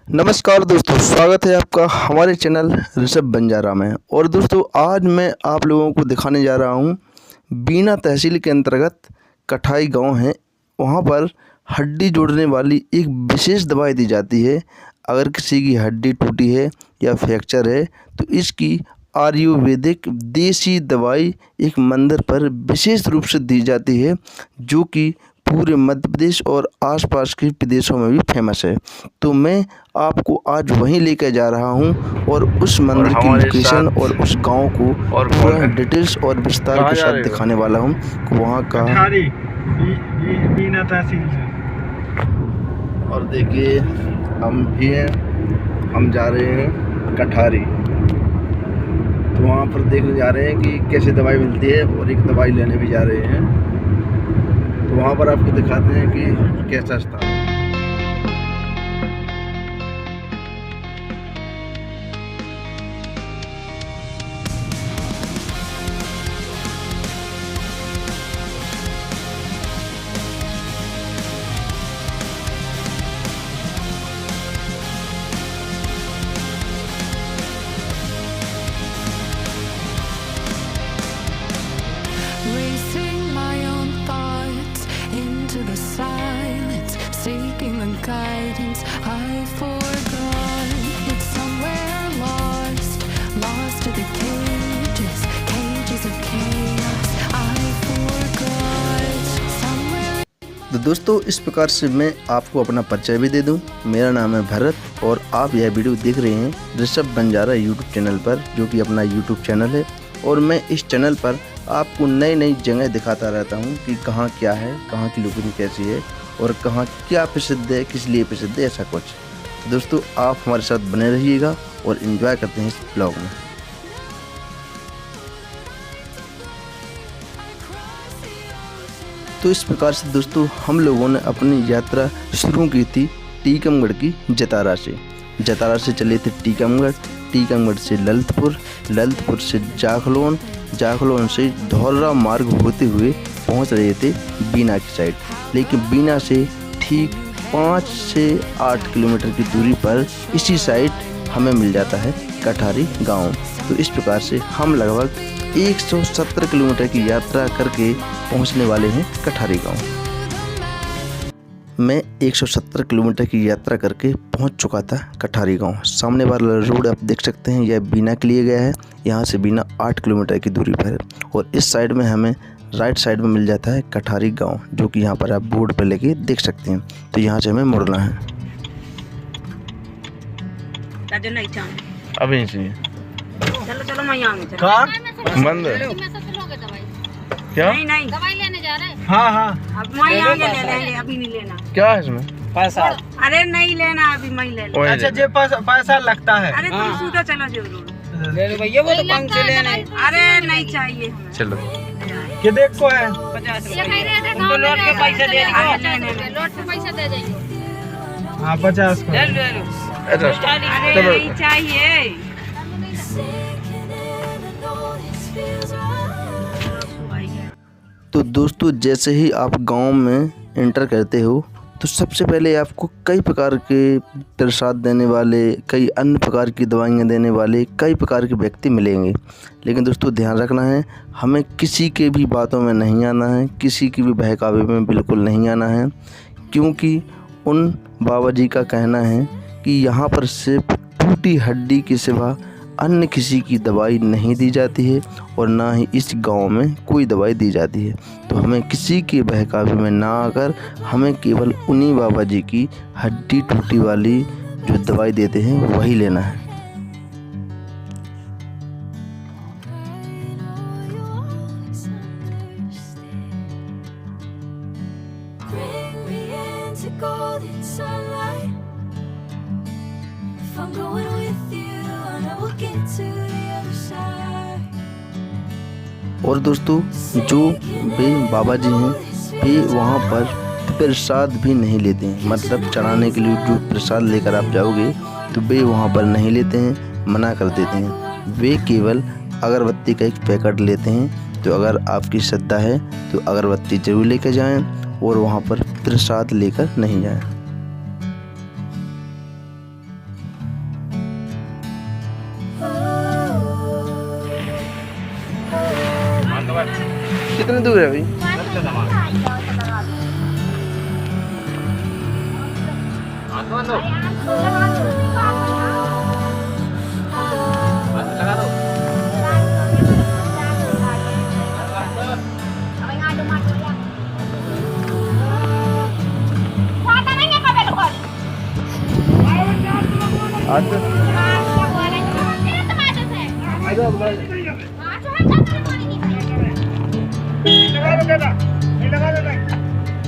नमस्कार दोस्तों, स्वागत है आपका हमारे चैनल ऋषभ बंजारा में। और दोस्तों आज मैं आप लोगों को दिखाने जा रहा हूँ बीना तहसील के अंतर्गत कठाई गांव है। वहाँ पर हड्डी जोड़ने वाली एक विशेष दवाई दी जाती है। अगर किसी की हड्डी टूटी है या फ्रैक्चर है तो इसकी आयुर्वेदिक देसी दवाई एक मंदिर पर विशेष रूप से दी जाती है, जो कि पूरे मध्य प्रदेश और आसपास के प्रदेशों में भी फेमस है। तो मैं आपको आज वहीं लेकर जा रहा हूँ और उस मंदिर की लोकेशन और उस गांव को पूरा डिटेल्स और विस्तार के साथ दिखाने वाला हूँ। वहाँ का बीना तहसील से। और देखिए हम जा रहे हैं कठारी। तो वहाँ पर देखने जा रहे हैं कि कैसे दवाई मिलती है और एक दवाई लेने भी जा रहे हैं। तो वहाँ पर आपको दिखाते हैं कि कैसा स्थान है। Racing my own thoughts into the silence, seeking the guidance I forgot. It's somewhere lost, lost to the cages, cages of chaos. I forgot somewhere. तो दोस्तों इस प्रकार से मैं आपको अपना परिचय भी दे दूं। मेरा नाम है भरत और आप यह वीडियो देख रहे हैं ऋषभ बंजारा यूट्यूब चैनल पर, जो कि अपना यूट्यूब चैनल है। और मैं इस चैनल पर आपको नई नई जगह दिखाता रहता हूं कि कहाँ क्या है, कहाँ की लोकेशन कैसी है और कहाँ क्या प्रसिद्ध है, किस लिए प्रसिद्ध है, ऐसा कुछ। तो दोस्तों आप हमारे साथ बने रहिएगा और एंजॉय करते हैं इस ब्लॉग में। तो इस प्रकार से दोस्तों हम लोगों ने अपनी यात्रा शुरू की थी टीकमगढ़ की जतारा से। जतारा से चले थे टीकमगढ़, टीकमगढ़ से ललितपुर, ललितपुर से जाखलोन, जाखलोन से धौलरा मार्ग होते हुए पहुंच रहे थे बीना की साइड। लेकिन बीना से ठीक 5 से 8 किलोमीटर की दूरी पर इसी साइड हमें मिल जाता है कठारी गांव। तो इस प्रकार से हम लगभग 170 किलोमीटर की यात्रा करके पहुंचने वाले हैं कठारी गांव। मैं 170 किलोमीटर की यात्रा करके पहुंच चुका था कठारी गांव। सामने वाला रोड आप देख सकते हैं, यह बीना के लिए गया है। यहां से बीना 8 किलोमीटर की दूरी पर है। और इस साइड में हमें राइट साइड में मिल जाता है कठारी गांव, जो कि यहां पर आप बोर्ड पर लेके देख सकते हैं। तो यहां से हमें मुड़ना है। अभी चाहिए। चलो चलो मैं यहाँ में कहाँ? बंद है। क्या? नहीं दवाई लेने जा रहे हैं। हाँ हाँ। अब मैं यहाँ ले लेंगे, अभी नहीं लेना। क्या है इसमें? पैसा। अरे नहीं लेना, अभी मैं ले लेना। अच्छा जे पैसा लगता है। अरे तुम सीधा चलो जरूर। ले लो भैया, वो तो 5 से लेना है। अरे नहीं चाहिए हमें। चलो कि देख को है। ये कह रहे थे गाँव में लोट के पैसे दे लोट के पैसे दे देंगे। हाँ 50 को। अच्छा अरे नहीं चाहिए। तो दोस्तों जैसे ही आप गांव में एंटर करते हो तो सबसे पहले आपको कई प्रकार के प्रसाद देने वाले, कई अन्य प्रकार की दवाइयाँ देने वाले कई प्रकार के व्यक्ति मिलेंगे। लेकिन दोस्तों ध्यान रखना है, हमें किसी के भी बातों में नहीं आना है, किसी की भी बहकावे में बिल्कुल नहीं आना है। क्योंकि उन बाबा जी का कहना है कि यहाँ पर सिर्फ टूटी हड्डी के सिवा अन्य किसी की दवाई नहीं दी जाती है और ना ही इस गांव में कोई दवाई दी जाती है। तो हमें किसी के बहकावे में ना आकर हमें केवल उन्हीं बाबा जी की हड्डी टूटी वाली जो दवाई देते हैं वही लेना है। और दोस्तों जो वे बाबा जी हैं वे वहाँ पर प्रसाद भी नहीं लेते हैं। मतलब चढ़ाने के लिए जो प्रसाद लेकर आप जाओगे तो वे वहाँ पर नहीं लेते हैं, मना कर देते हैं। वे केवल अगरबत्ती का एक पैकेट लेते हैं। तो अगर आपकी श्रद्धा है तो अगरबत्ती जरूर लेकर जाएं और वहाँ पर प्रसाद लेकर नहीं जाएं। कितने दूर है भाई?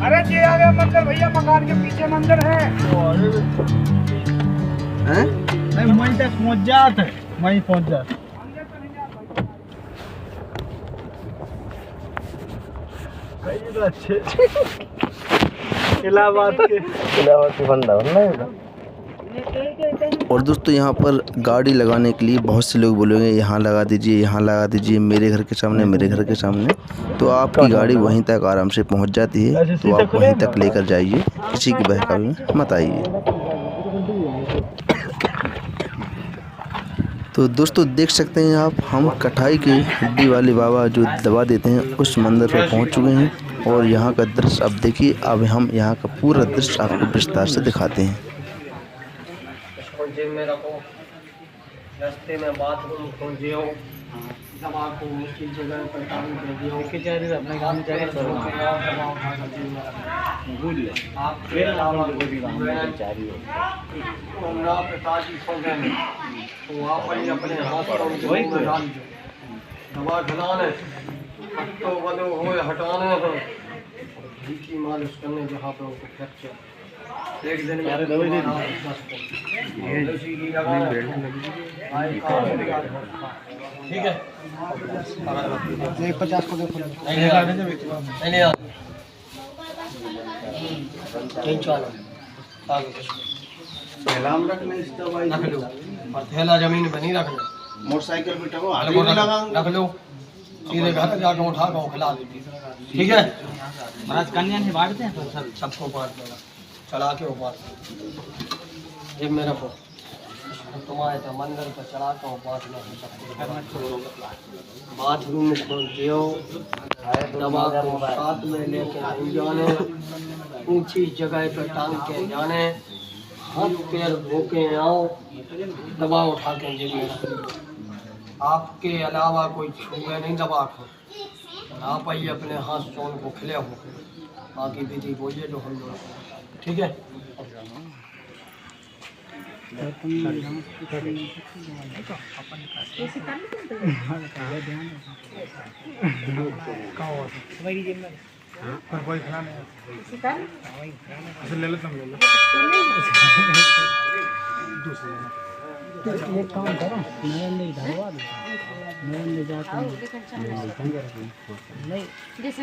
अरे जी आ गया मंदिर भैया, मकान के पीछे मंदिर है। हैं? नहीं वहीं तक पहुंच जात, वहीं पहुंच जात। तो अच्छे इलाहाबाद के फंडा और दोस्तों यहाँ पर गाड़ी लगाने के लिए बहुत से लोग बोलेंगे यहाँ लगा दीजिए, यहाँ लगा दीजिए, मेरे घर के सामने, मेरे घर के सामने। तो आपकी गाड़ी वहीं तक आराम से पहुँच जाती है, तो आप वहीं तक लेकर जाइए, किसी की बहकावे में मत आइए। तो दोस्तों देख सकते हैं आप, हम कटाई के हड्डी वाले बाबा जो दवा देते हैं उस मंदिर पर पहुँच चुके हैं। और यहाँ का दृश्य अब देखिए, अब हम यहाँ का पूरा दृश्य आपको विस्तार से दिखाते हैं। जेब में रखो, रास्ते में बाथरूम खोजियो, दवा को उसकी जगह पर टांग दीजिए। के चाहिए अपने काम चाहिए तो दवा उठा कर जेब में रखो। भूल ले आप फिर अलावा कोई भी काम नहीं चाहिए। तो ना पिताजी सो गए तो आप ही अपने हाथ में डाल दो, दवा खिलाने, पट्टो बदो हो हटाने हो, की मालिश करने जहाँ पे उनको फ्रैक्चर एक दिन में दवाई दे दी। ठीक है 50 को देखो सलाम रखने इस दवाई रख लो और थैला जमीन पर नहीं रखना, मोटरसाइकिल पे टंगो रख लो, सीधे घर जाकर उठा कर खिला दीजिए। ठीक है महाराज कन्या नहीं बांटते हैं तो सबको बांट देगा, चढ़ा के ऊपर जेब में रखो। तुम्हारे तो मंदिर पर चढ़ा के बाथरूम में खोल दियो, दवा को साथ में लेके नहीं जाने, ऊंची जगह पर टांग के जाने, हाथ पैर धो के आओ, दवा उठा के जेब में रखो। आपके अलावा कोई छूए नहीं दवा को, आप ही अपने हाथ से उनको खिले हो, बाकी विधि बोलिए जो हम लोग। ठीक है ले लो तुम ले लो। एक काम करो, मैं नहीं धरवा दूँ, मैं ले जाता हूँ नहीं जैसे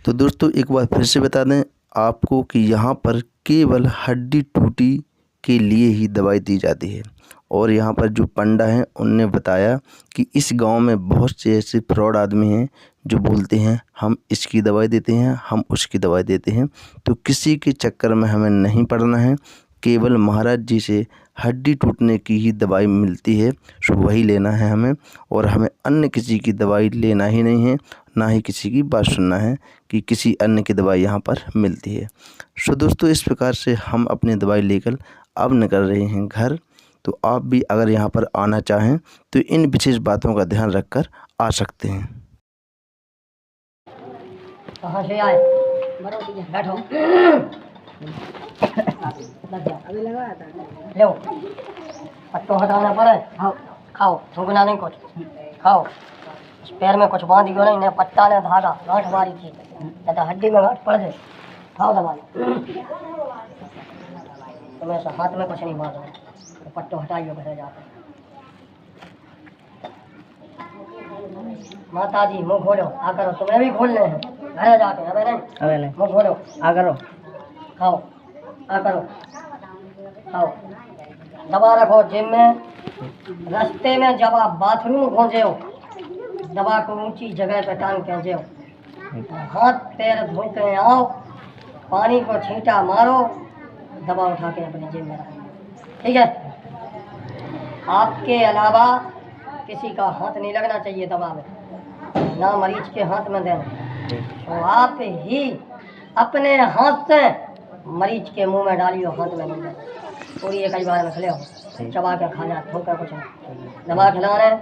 तो दोस्तों एक बार फिर से बता दें आपको कि यहाँ पर केवल हड्डी टूटी के लिए ही दवाई दी जाती है। और यहाँ पर जो पंडा हैं उनने बताया कि इस गांव में बहुत से ऐसे फ्रॉड आदमी हैं जो बोलते हैं हम इसकी दवाई देते हैं, हम उसकी दवाई देते हैं। तो किसी के चक्कर में हमें नहीं पड़ना है, केवल महाराज जी से हड्डी टूटने की ही दवाई मिलती है, सो वही लेना है हमें। और हमें अन्य किसी की दवाई लेना ही नहीं है, ना ही किसी की बात सुनना है कि किसी अन्य की दवाई यहाँ पर मिलती है। सो दोस्तों इस प्रकार से हम अपनी दवाई लेकर अब निकल रहे हैं घर। तो आप भी अगर यहाँ पर आना चाहें तो इन विशेष बातों का ध्यान रखकर आ सकते हैं। कहाँ से आए? बैठो। अभी लगाया था। लो, पट्टो हटाना पड़े। खाओ, खाओ, थूकना नहीं कुछ। खाओ। इस पैर में कुछ बांध दियो नहीं, ने पट्टा ने धागा, गांठ मारी थी। या तो हड्डी में गांठ पड़ जाए। खाओ दवाई। तुम्हें ऐसा हाथ में कुछ नहीं बांधना, तो पट्टो हटाइयो घर जाकर। माता जी मुँह खोलो, आ करो, तुम्हें भी खोलने हैं घर जाके। अबे नहीं, मुँह खोलो, आ करो, खाओ, आ करो, खाओ। दवा रखो जेब में। रास्ते में जब आप बाथरूम पहुँचे हो, दवा को ऊंची जगह पे टांग के जाओ, हाथ पैर धो के आओ, पानी को छींटा मारो, दवा उठा के अपने जेब में रखो। ठीक है, आपके अलावा किसी का हाथ नहीं लगना चाहिए दवा में, ना मरीज के हाथ में देना। तो आप ही अपने हाथ से मरीज के मुंह में डालियो, हाथ में नहीं देना। पूरी एक ही बार में खिले हो, चबा के खाना, ठोकर कुछ नहीं। दवा खिलाना है,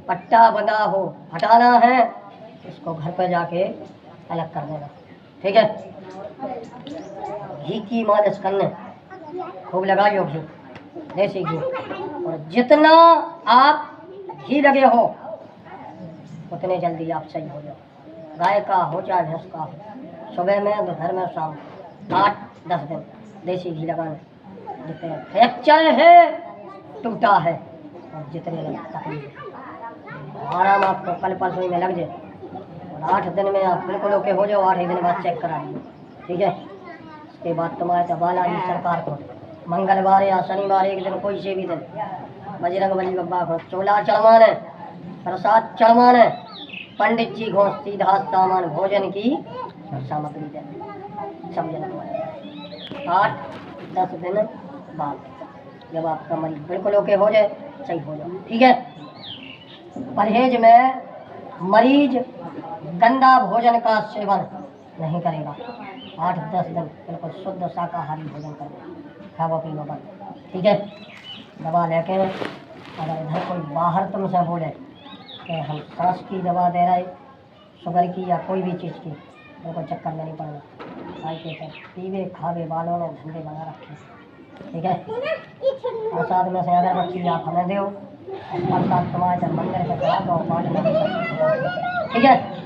पट्टा बंधा हो हटाना है, इसको घर पर जाके अलग कर देना। ठीक है, घी की मालिश करने, खूब लगाइयो घी, देसी घी, और जितना आप घी लगे हो उतने जल्दी आप सही हो जाओ। गाय का हो चाहे भैंस का हो, सुबह में, दोपहर में, शाम, 8-10 दिन देसी घी लगाना। जितने फ्रैक्चर है, टूटा है, और जितने तकलीफ है, आराम आपको कल परसों में लग जाए, और 8 दिन में आप बिल्कुल ओके हो जाओ। 8 ही दिन बाद चेक करा लीजिए। ठीक है, उसके बाद तुम्हारे बालाजी सरकार को मंगलवार या शनिवार एक दिन, कोई से भी दिन, बजरंग बली बाबा को चोला चढ़वाना है, प्रसाद चढ़वाना है, पंडित जी को सीधा सामान भोजन की सामग्री देना, सब जन 8-10 दिन बाद जब आपका मरीज बिल्कुल ओके हो जाए, सही हो जाए। ठीक है, परहेज में मरीज गंदा भोजन का सेवन नहीं करेगा। 8-10 दिन बिल्कुल शुद्ध शाकाहारी भोजन करेगा, खावा पीवा बंद। ठीक है, दवा लेके अगर इधर कोई बाहर तुमसे बोले कि हम सांस की दवा दे रहे, शुगर की या कोई भी चीज़ की, बिल्कुल चक्कर में नहीं पड़ना। आई के पीवे खावे वालों ने धंधे बना रखे। ठीक है, प्रसाद में से अगरबत्ती आप हमें दो, और प्रसाद तुम्हारे मंदिर में चढ़ा दो, 5 मिनट। ठीक है।